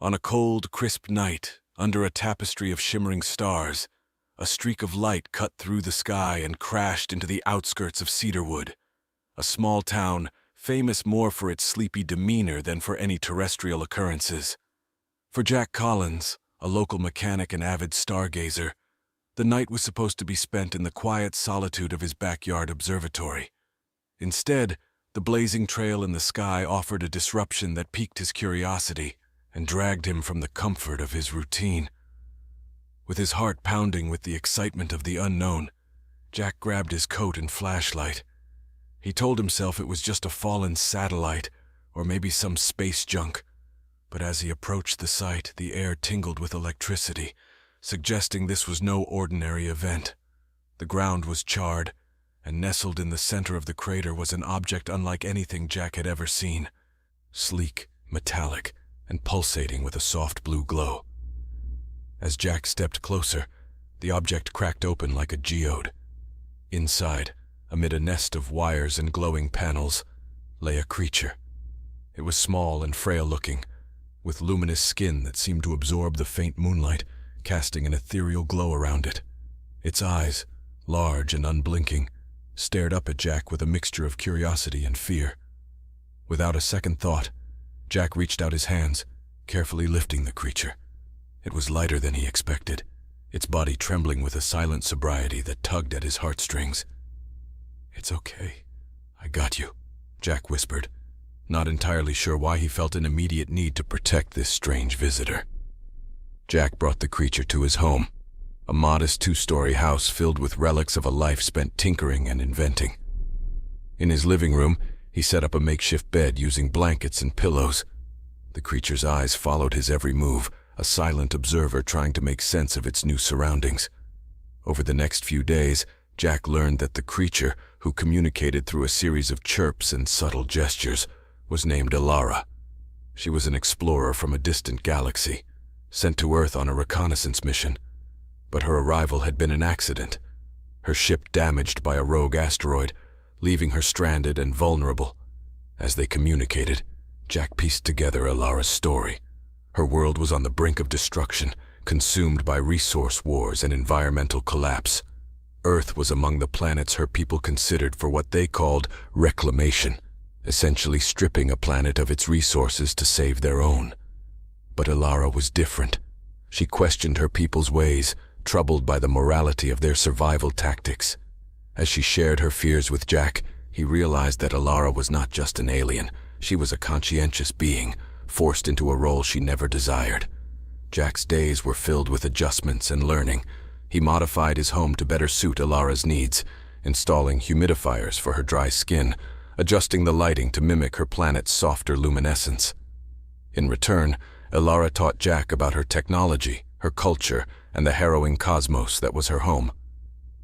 On a cold, crisp night, under a tapestry of shimmering stars, a streak of light cut through the sky and crashed into the outskirts of Cedarwood, a small town famous more for its sleepy demeanor than for any terrestrial occurrences. For Jack Collins, a local mechanic and avid stargazer, the night was supposed to be spent in the quiet solitude of his backyard observatory. Instead, the blazing trail in the sky offered a disruption that piqued his curiosity and dragged him from the comfort of his routine. With his heart pounding with the excitement of the unknown, Jack grabbed his coat and flashlight. He told himself it was just a fallen satellite, or maybe some space junk. But as he approached the site, the air tingled with electricity, suggesting this was no ordinary event. The ground was charred, and nestled in the center of the crater was an object unlike anything Jack had ever seen. Sleek, metallic, and pulsating with a soft blue glow. As Jack stepped closer, the object cracked open like a geode. Inside, amid a nest of wires and glowing panels, lay a creature. It was small and frail-looking, with luminous skin that seemed to absorb the faint moonlight, casting an ethereal glow around it. Its eyes, large and unblinking, stared up at Jack with a mixture of curiosity and fear. Without a second thought, Jack reached out his hands, carefully lifting the creature. It was lighter than he expected, its body trembling with a silent sobriety that tugged at his heartstrings. "It's okay. I got you," Jack whispered, not entirely sure why he felt an immediate need to protect this strange visitor. Jack brought the creature to his home, a modest 2-story house filled with relics of a life spent tinkering and inventing. In his living room, he set up a makeshift bed using blankets and pillows. The creature's eyes followed his every move, a silent observer trying to make sense of its new surroundings. Over the next few days, Jack learned that the creature, who communicated through a series of chirps and subtle gestures, was named Alara. She was an explorer from a distant galaxy, sent to Earth on a reconnaissance mission. But her arrival had been an accident, her ship damaged by a rogue asteroid, leaving her stranded and vulnerable. As they communicated, Jack pieced together Alara's story. Her world was on the brink of destruction, consumed by resource wars and environmental collapse. Earth was among the planets her people considered for what they called reclamation, essentially stripping a planet of its resources to save their own. But Alara was different. She questioned her people's ways, troubled by the morality of their survival tactics. As she shared her fears with Jack, he realized that Alara was not just an alien. She was a conscientious being, forced into a role she never desired. Jack's days were filled with adjustments and learning. He modified his home to better suit Alara's needs, installing humidifiers for her dry skin, adjusting the lighting to mimic her planet's softer luminescence. In return, Alara taught Jack about her technology, her culture, and the harrowing cosmos that was her home.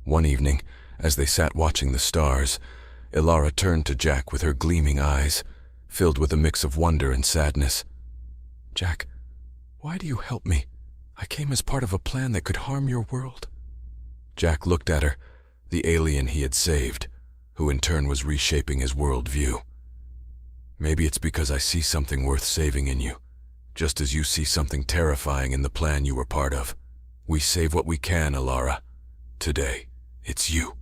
One evening, as they sat watching the stars, Alara turned to Jack with her gleaming eyes, filled with a mix of wonder and sadness. "Jack, why do you help me? I came as part of a plan that could harm your world." Jack looked at her, the alien he had saved, who in turn was reshaping his worldview. "Maybe it's because I see something worth saving in you, just as you see something terrifying in the plan you were part of. We save what we can, Alara. Today, it's you."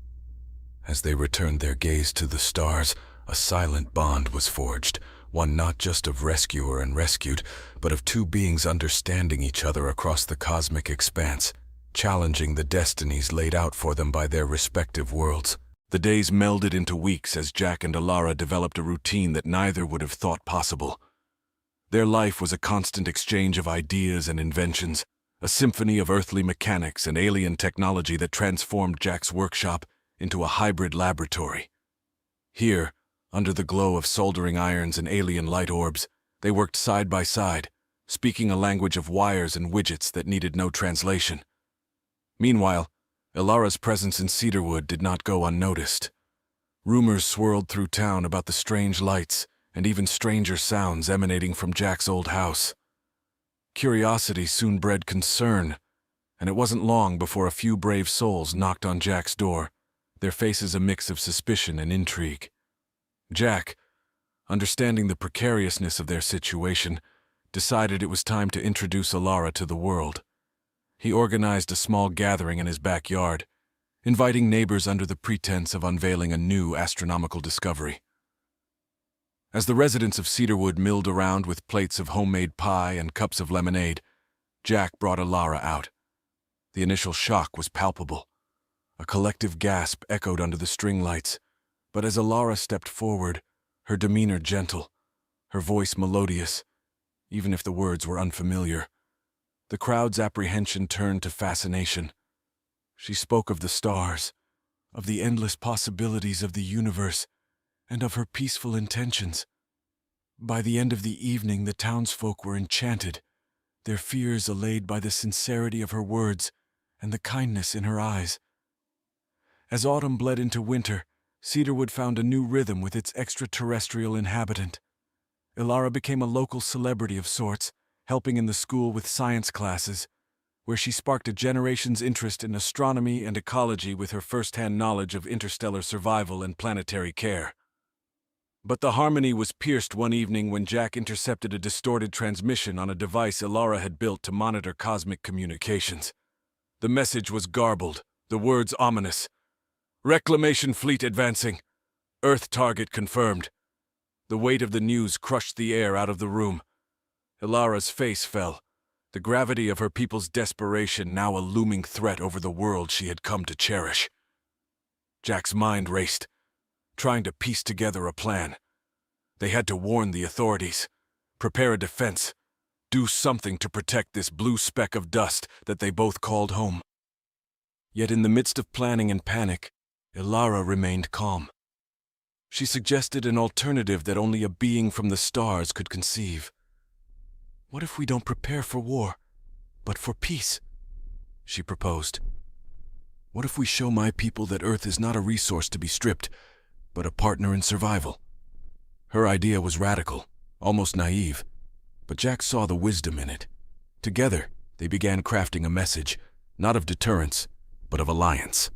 As they returned their gaze to the stars, a silent bond was forged, one not just of rescuer and rescued, but of two beings understanding each other across the cosmic expanse, challenging the destinies laid out for them by their respective worlds. The days melded into weeks as Jack and Alara developed a routine that neither would have thought possible. Their life was a constant exchange of ideas and inventions, a symphony of earthly mechanics and alien technology that transformed Jack's workshop into a hybrid laboratory. Here, under the glow of soldering irons and alien light orbs, they worked side by side, speaking a language of wires and widgets that needed no translation. Meanwhile, Alara's presence in Cedarwood did not go unnoticed. Rumors swirled through town about the strange lights and even stranger sounds emanating from Jack's old house. Curiosity soon bred concern, and it wasn't long before a few brave souls knocked on Jack's door, their faces a mix of suspicion and intrigue. Jack, understanding the precariousness of their situation, decided it was time to introduce Alara to the world. He organized a small gathering in his backyard, inviting neighbors under the pretense of unveiling a new astronomical discovery. As the residents of Cedarwood milled around with plates of homemade pie and cups of lemonade, Jack brought Alara out. The initial shock was palpable. A collective gasp echoed under the string lights, but as Alara stepped forward, her demeanor gentle, her voice melodious, even if the words were unfamiliar, the crowd's apprehension turned to fascination. She spoke of the stars, of the endless possibilities of the universe, and of her peaceful intentions. By the end of the evening, the townsfolk were enchanted, their fears allayed by the sincerity of her words and the kindness in her eyes. As autumn bled into winter, Cedarwood found a new rhythm with its extraterrestrial inhabitant. Alara became a local celebrity of sorts, helping in the school with science classes, where she sparked a generation's interest in astronomy and ecology with her first-hand knowledge of interstellar survival and planetary care. But the harmony was pierced one evening when Jack intercepted a distorted transmission on a device Alara had built to monitor cosmic communications. The message was garbled, the words ominous. "Reclamation fleet advancing. Earth target confirmed." The weight of the news crushed the air out of the room. Alara's face fell, the gravity of her people's desperation now a looming threat over the world she had come to cherish. Jack's mind raced, trying to piece together a plan. They had to warn the authorities, prepare a defense, do something to protect this blue speck of dust that they both called home. Yet in the midst of planning and panic, Alara remained calm. She suggested an alternative that only a being from the stars could conceive. "What if we don't prepare for war, but for peace?" she proposed. "What if we show my people that Earth is not a resource to be stripped, but a partner in survival?" Her idea was radical, almost naive, but Jack saw the wisdom in it. Together, they began crafting a message, not of deterrence, but of alliance.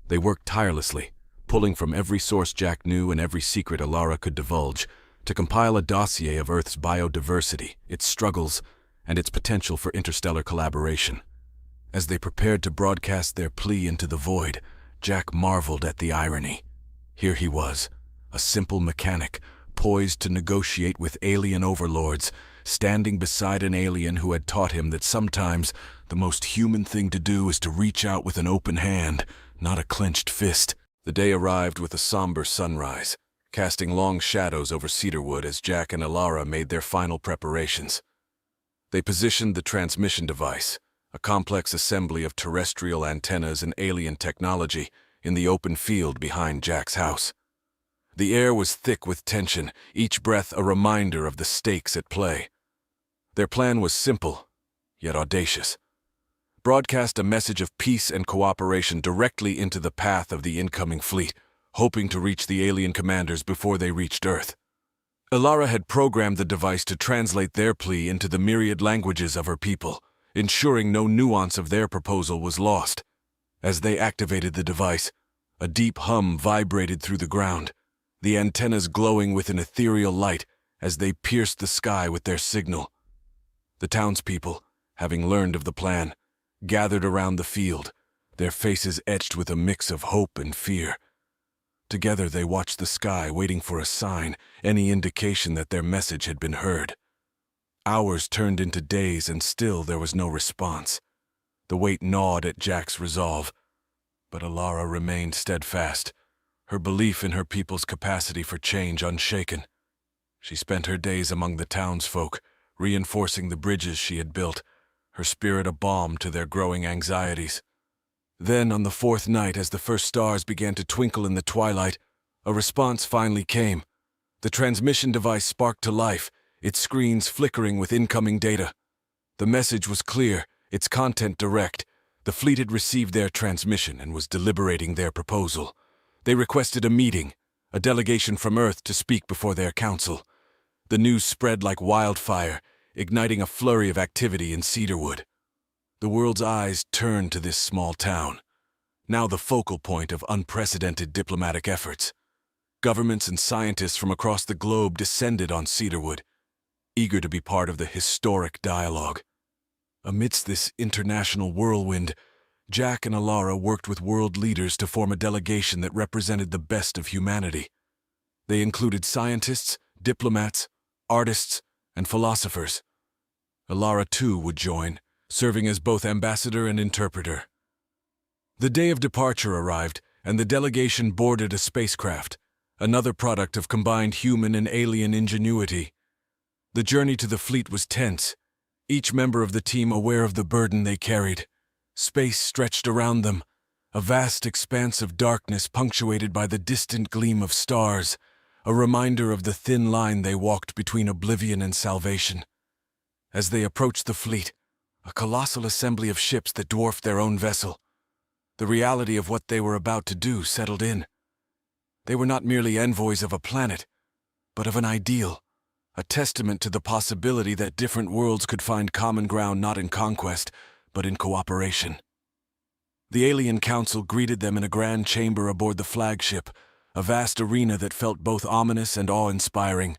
They worked tirelessly, pulling from every source Jack knew and every secret Alara could divulge, to compile a dossier of Earth's biodiversity, its struggles, and its potential for interstellar collaboration. As they prepared to broadcast their plea into the void, Jack marveled at the irony. Here he was, a simple mechanic, poised to negotiate with alien overlords, standing beside an alien who had taught him that sometimes the most human thing to do is to reach out with an open hand, not a clenched fist. The day arrived with a somber sunrise, casting long shadows over Cedarwood as Jack and Alara made their final preparations. They positioned the transmission device, a complex assembly of terrestrial antennas and alien technology, in the open field behind Jack's house. The air was thick with tension, each breath a reminder of the stakes at play. Their plan was simple, yet audacious. Broadcast a message of peace and cooperation directly into the path of the incoming fleet, hoping to reach the alien commanders before they reached Earth. Alara had programmed the device to translate their plea into the myriad languages of her people, ensuring no nuance of their proposal was lost. As they activated the device, a deep hum vibrated through the ground, the antennas glowing with an ethereal light as they pierced the sky with their signal. The townspeople, having learned of the plan, gathered around the field, their faces etched with a mix of hope and fear. Together they watched the sky, waiting for a sign, any indication that their message had been heard. Hours turned into days, and still there was no response. The weight gnawed at Jack's resolve, but Alara remained steadfast, her belief in her people's capacity for change unshaken. She spent her days among the townsfolk, reinforcing the bridges she had built, her spirit a balm to their growing anxieties. Then, on the fourth night, as the first stars began to twinkle in the twilight, a response finally came. The transmission device sparked to life, its screens flickering with incoming data. The message was clear, its content direct. The fleet had received their transmission and was deliberating their proposal. They requested a meeting, a delegation from Earth to speak before their council. The news spread like wildfire, igniting a flurry of activity in Cedarwood. The world's eyes turned to this small town, now the focal point of unprecedented diplomatic efforts. Governments and scientists from across the globe descended on Cedarwood, eager to be part of the historic dialogue. Amidst this international whirlwind, Jack and Alara worked with world leaders to form a delegation that represented the best of humanity. They included scientists, diplomats, artists, and philosophers. Alara, too, would join, serving as both ambassador and interpreter. The day of departure arrived, and the delegation boarded a spacecraft, another product of combined human and alien ingenuity. The journey to the fleet was tense, each member of the team aware of the burden they carried. Space stretched around them, a vast expanse of darkness punctuated by the distant gleam of stars, a reminder of the thin line they walked between oblivion and salvation. As they approached the fleet, a colossal assembly of ships that dwarfed their own vessel, the reality of what they were about to do settled in. They were not merely envoys of a planet, but of an ideal, a testament to the possibility that different worlds could find common ground not in conquest, but in cooperation. The Alien Council greeted them in a grand chamber aboard the flagship, a vast arena that felt both ominous and awe-inspiring.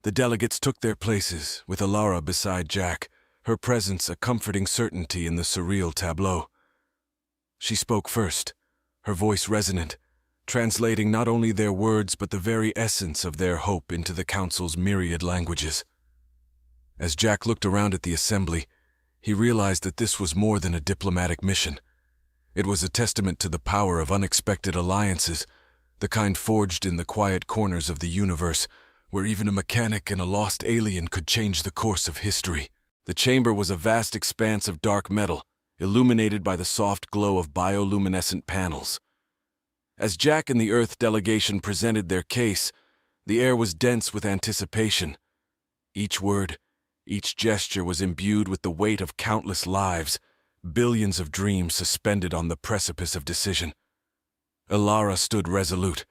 The delegates took their places, with Alara beside Jack, her presence a comforting certainty in the surreal tableau. She spoke first, her voice resonant, translating not only their words but the very essence of their hope into the Council's myriad languages. As Jack looked around at the assembly, he realized that this was more than a diplomatic mission. It was a testament to the power of unexpected alliances, the kind forged in the quiet corners of the universe, where even a mechanic and a lost alien could change the course of history. The chamber was a vast expanse of dark metal, illuminated by the soft glow of bioluminescent panels. As Jack and the Earth delegation presented their case, the air was dense with anticipation. Each word, each gesture was imbued with the weight of countless lives, billions of dreams suspended on the precipice of decision. Alara stood resolute,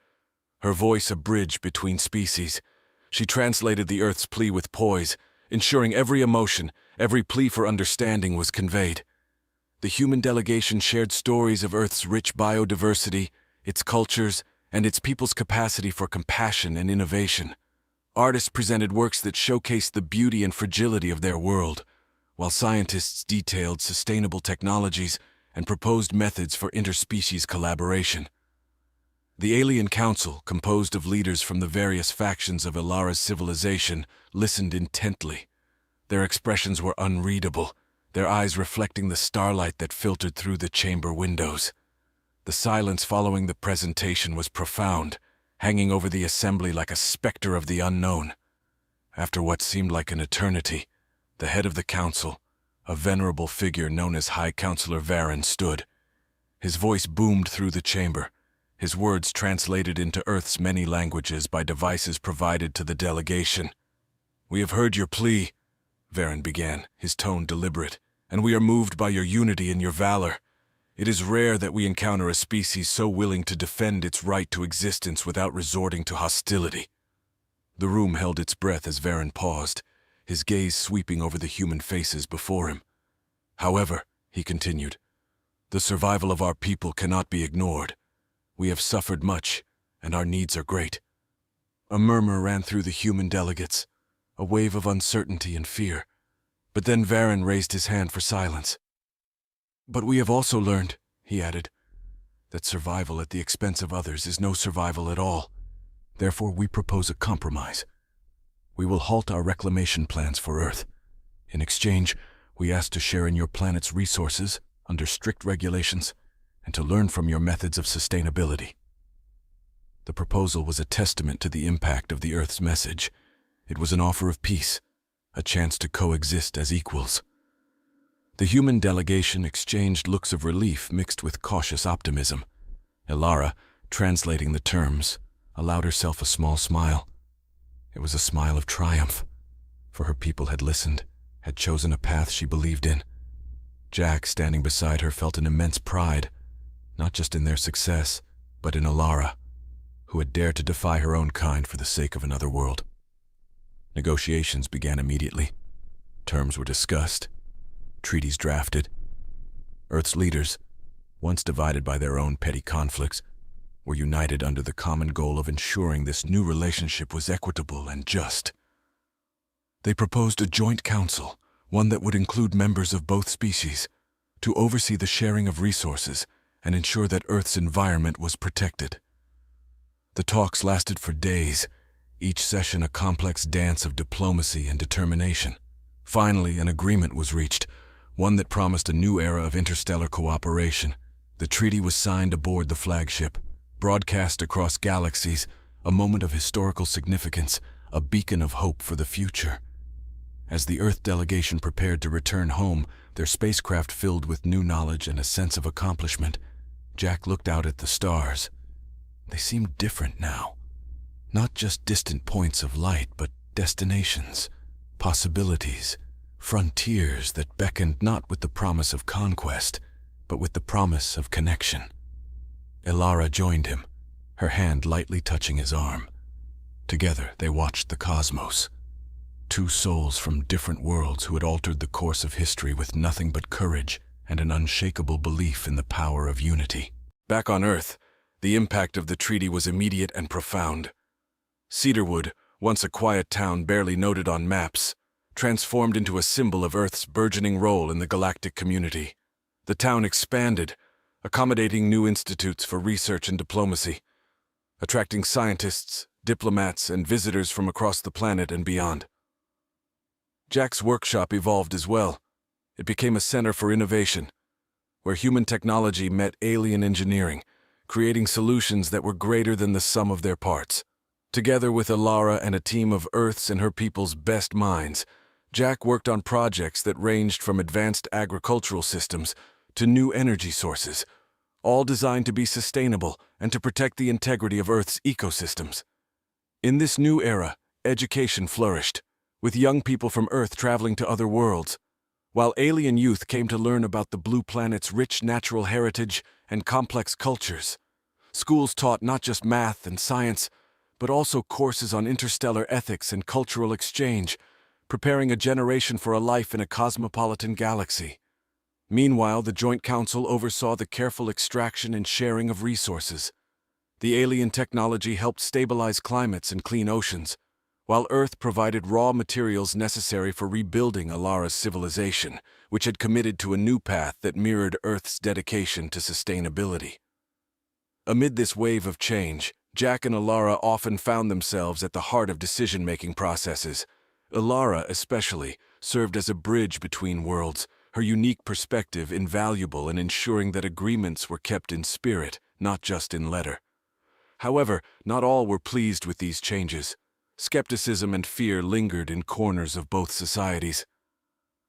her voice a bridge between species. She translated the Earth's plea with poise, ensuring every emotion, every plea for understanding was conveyed. The human delegation shared stories of Earth's rich biodiversity, its cultures, and its people's capacity for compassion and innovation. Artists presented works that showcased the beauty and fragility of their world, while scientists detailed sustainable technologies and proposed methods for interspecies collaboration. The Alien Council, composed of leaders from the various factions of Alara's civilization, listened intently. Their expressions were unreadable, their eyes reflecting the starlight that filtered through the chamber windows. The silence following the presentation was profound, hanging over the assembly like a specter of the unknown. After what seemed like an eternity, the head of the council, a venerable figure known as High Counselor Varen, stood. His voice boomed through the chamber, his words translated into Earth's many languages by devices provided to the delegation. "We have heard your plea," Varen began, his tone deliberate, "and we are moved by your unity and your valor. It is rare that we encounter a species so willing to defend its right to existence without resorting to hostility." The room held its breath as Varen paused, his gaze sweeping over the human faces before him. "However," he continued, "the survival of our people cannot be ignored. We have suffered much, and our needs are great." A murmur ran through the human delegates, a wave of uncertainty and fear. But then Varen raised his hand for silence. "But we have also learned," he added, "that survival at the expense of others is no survival at all. Therefore, we propose a compromise. We will halt our reclamation plans for Earth. In exchange, we ask to share in your planet's resources under strict regulations and to learn from your methods of sustainability." The proposal was a testament to the impact of the Earth's message. It was an offer of peace, a chance to coexist as equals. The human delegation exchanged looks of relief mixed with cautious optimism. Alara, translating the terms, allowed herself a small smile. It was a smile of triumph, for her people had listened, had chosen a path she believed in. Jack, standing beside her, felt an immense pride, not just in their success, but in Alara, who had dared to defy her own kind for the sake of another world. Negotiations began immediately. Terms were discussed, treaties drafted. Earth's leaders, once divided by their own petty conflicts, were united under the common goal of ensuring this new relationship was equitable and just. They proposed a joint council, one that would include members of both species, to oversee the sharing of resources and ensure that Earth's environment was protected. The talks lasted for days, each session a complex dance of diplomacy and determination. Finally, an agreement was reached, one that promised a new era of interstellar cooperation. The treaty was signed aboard the flagship, broadcast across galaxies, a moment of historical significance, a beacon of hope for the future. As the Earth delegation prepared to return home, their spacecraft filled with new knowledge and a sense of accomplishment, Jack looked out at the stars. They seemed different now. Not just distant points of light, but destinations, possibilities, frontiers that beckoned not with the promise of conquest, but with the promise of connection. Alara joined him, her hand lightly touching his arm. Together they watched the cosmos. Two souls from different worlds who had altered the course of history with nothing but courage and an unshakable belief in the power of unity. Back on Earth, the impact of the treaty was immediate and profound. Cedarwood, once a quiet town barely noted on maps, transformed into a symbol of Earth's burgeoning role in the galactic community. The town expanded, accommodating new institutes for research and diplomacy, attracting scientists, diplomats, and visitors from across the planet and beyond. Jack's workshop evolved as well. It became a center for innovation, where human technology met alien engineering, creating solutions that were greater than the sum of their parts. Together with Alara and a team of Earth's and her people's best minds, Jack worked on projects that ranged from advanced agricultural systems to new energy sources, all designed to be sustainable and to protect the integrity of Earth's ecosystems. In this new era, education flourished, with young people from Earth traveling to other worlds, while alien youth came to learn about the blue planet's rich natural heritage and complex cultures. Schools taught not just math and science, but also courses on interstellar ethics and cultural exchange, preparing a generation for a life in a cosmopolitan galaxy. Meanwhile, the Joint Council oversaw the careful extraction and sharing of resources. The alien technology helped stabilize climates and clean oceans, while Earth provided raw materials necessary for rebuilding Alara's civilization, which had committed to a new path that mirrored Earth's dedication to sustainability. Amid this wave of change, Jack and Alara often found themselves at the heart of decision-making processes. Alara, especially, served as a bridge between worlds, her unique perspective invaluable in ensuring that agreements were kept in spirit, not just in letter. However, not all were pleased with these changes. Skepticism and fear lingered in corners of both societies.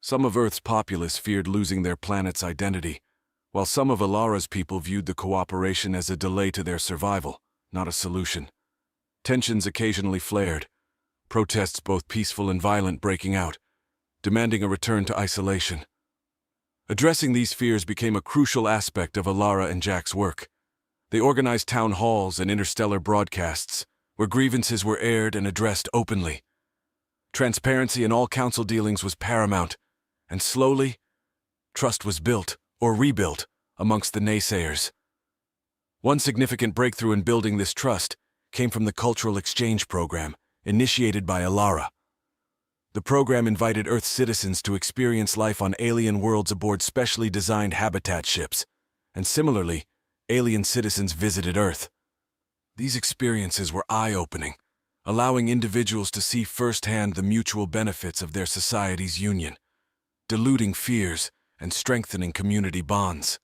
Some of Earth's populace feared losing their planet's identity, while some of Alara's people viewed the cooperation as a delay to their survival, not a solution. Tensions occasionally flared, protests both peaceful and violent breaking out, demanding a return to isolation. Addressing these fears became a crucial aspect of Alara and Jack's work. They organized town halls and interstellar broadcasts, where grievances were aired and addressed openly. Transparency in all council dealings was paramount, and slowly, trust was built, or rebuilt, amongst the naysayers. One significant breakthrough in building this trust came from the Cultural Exchange Program, initiated by Alara. The program invited Earth citizens to experience life on alien worlds aboard specially designed habitat ships, and similarly, alien citizens visited Earth. These experiences were eye-opening, allowing individuals to see firsthand the mutual benefits of their society's union, diluting fears and strengthening community bonds.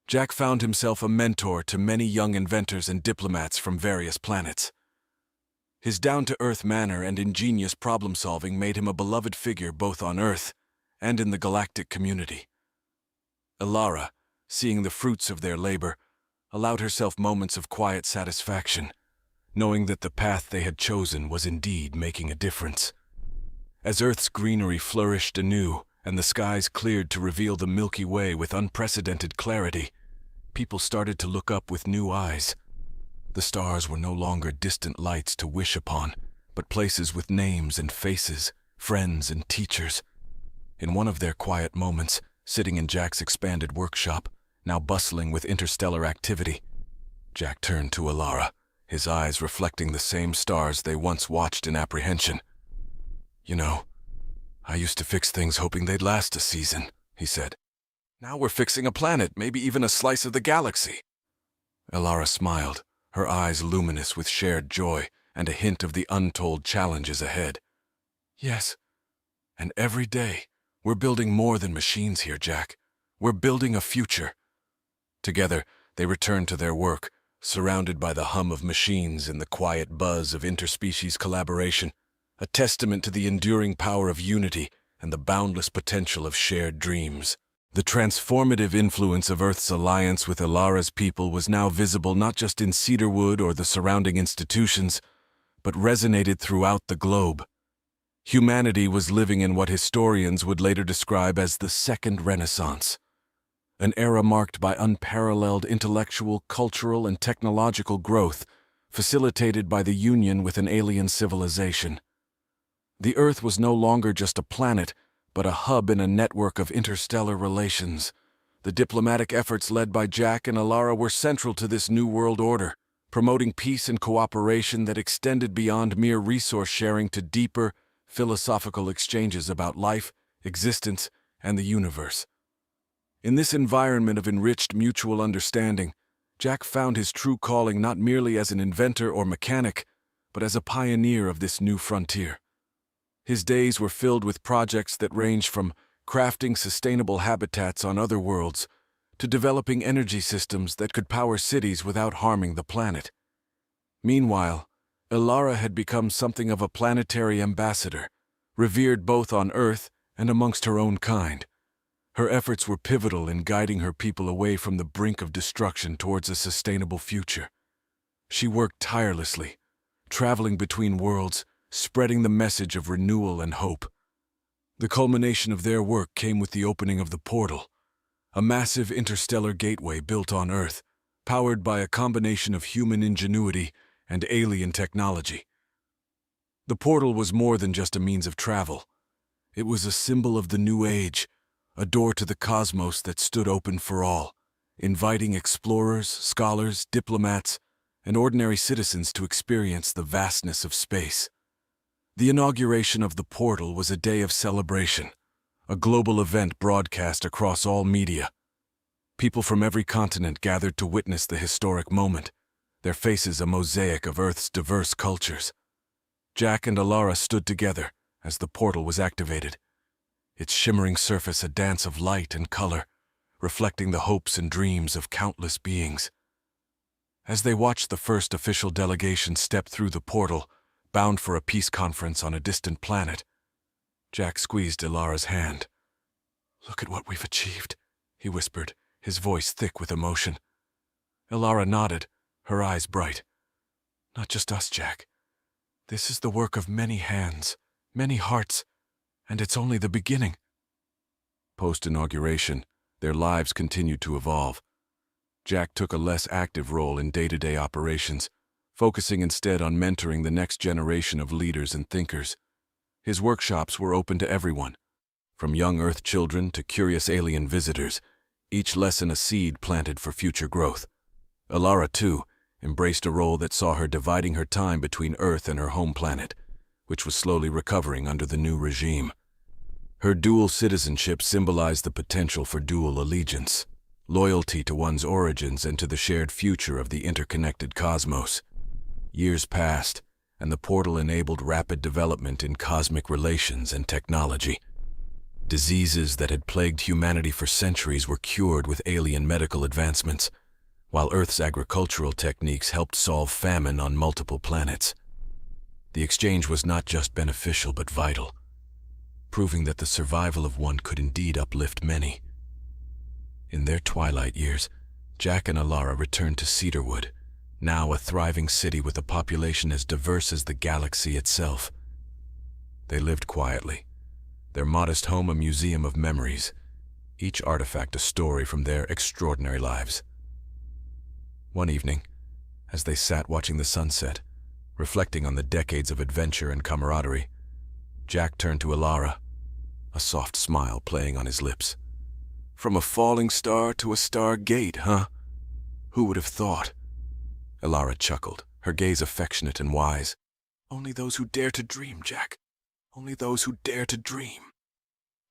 Jack found himself a mentor to many young inventors and diplomats from various planets. His down-to-earth manner and ingenious problem-solving made him a beloved figure both on Earth and in the galactic community. Alara, seeing the fruits of their labor, allowed herself moments of quiet satisfaction, knowing that the path they had chosen was indeed making a difference. As Earth's greenery flourished anew and the skies cleared to reveal the Milky Way with unprecedented clarity, people started to look up with new eyes. The stars were no longer distant lights to wish upon, but places with names and faces, friends and teachers. In one of their quiet moments, sitting in Jack's expanded workshop, now bustling with interstellar activity, Jack turned to Alara, his eyes reflecting the same stars they once watched in apprehension. You know, I used to fix things hoping they'd last a season, he said. Now we're fixing a planet, maybe even a slice of the galaxy. Alara smiled, her eyes luminous with shared joy and a hint of the untold challenges ahead. Yes, and every day, we're building more than machines here, Jack. We're building a future. Together, they returned to their work, surrounded by the hum of machines and the quiet buzz of interspecies collaboration, a testament to the enduring power of unity and the boundless potential of shared dreams. The transformative influence of Earth's alliance with Alara's people was now visible not just in Cedarwood or the surrounding institutions, but resonated throughout the globe. Humanity was living in what historians would later describe as the Second Renaissance, an era marked by unparalleled intellectual, cultural, and technological growth, facilitated by the union with an alien civilization. The Earth was no longer just a planet, but a hub in a network of interstellar relations. The diplomatic efforts led by Jack and Alara were central to this new world order, promoting peace and cooperation that extended beyond mere resource sharing to deeper, philosophical exchanges about life, existence, and the universe. In this environment of enriched mutual understanding, Jack found his true calling not merely as an inventor or mechanic, but as a pioneer of this new frontier. His days were filled with projects that ranged from crafting sustainable habitats on other worlds to developing energy systems that could power cities without harming the planet. Meanwhile, Alara had become something of a planetary ambassador, revered both on Earth and amongst her own kind. Her efforts were pivotal in guiding her people away from the brink of destruction towards a sustainable future. She worked tirelessly, traveling between worlds, spreading the message of renewal and hope. The culmination of their work came with the opening of the portal, a massive interstellar gateway built on Earth, powered by a combination of human ingenuity and alien technology. The portal was more than just a means of travel. It was a symbol of the new age, a door to the cosmos that stood open for all, inviting explorers, scholars, diplomats, and ordinary citizens to experience the vastness of space. The inauguration of the portal was a day of celebration, a global event broadcast across all media. People from every continent gathered to witness the historic moment, their faces a mosaic of Earth's diverse cultures. Jack and Alara stood together as the portal was activated, its shimmering surface a dance of light and color, reflecting the hopes and dreams of countless beings. As they watched the first official delegation step through the portal, bound for a peace conference on a distant planet, Jack squeezed Alara's hand. "Look at what we've achieved," he whispered, his voice thick with emotion. Alara nodded, her eyes bright. "Not just us, Jack. This is the work of many hands, many hearts, and it's only the beginning." Post-inauguration, their lives continued to evolve. Jack took a less active role in day-to-day operations, focusing instead on mentoring the next generation of leaders and thinkers. His workshops were open to everyone, from young Earth children to curious alien visitors, each lesson a seed planted for future growth. Alara, too, embraced a role that saw her dividing her time between Earth and her home planet, which was slowly recovering under the new regime. Her dual citizenship symbolized the potential for dual allegiance, loyalty to one's origins and to the shared future of the interconnected cosmos. Years passed, and the portal enabled rapid development in cosmic relations and technology. Diseases that had plagued humanity for centuries were cured with alien medical advancements, while Earth's agricultural techniques helped solve famine on multiple planets. The exchange was not just beneficial but vital, proving that the survival of one could indeed uplift many. In their twilight years, Jack and Alara returned to Cedarwood, now a thriving city with a population as diverse as the galaxy itself. They lived quietly, their modest home a museum of memories, each artifact a story from their extraordinary lives. One evening, as they sat watching the sunset, reflecting on the decades of adventure and camaraderie, Jack turned to Alara, a soft smile playing on his lips. "From a falling star to a stargate, huh? Who would have thought?" Alara chuckled, her gaze affectionate and wise. "Only those who dare to dream, Jack. Only those who dare to dream.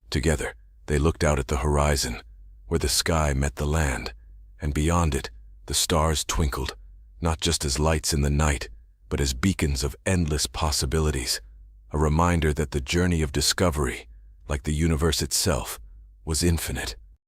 Together, they looked out at the horizon, where the sky met the land, and beyond it, the stars twinkled, not just as lights in the night, but as beacons of endless possibilities, a reminder that the journey of discovery, like the universe itself, was infinite.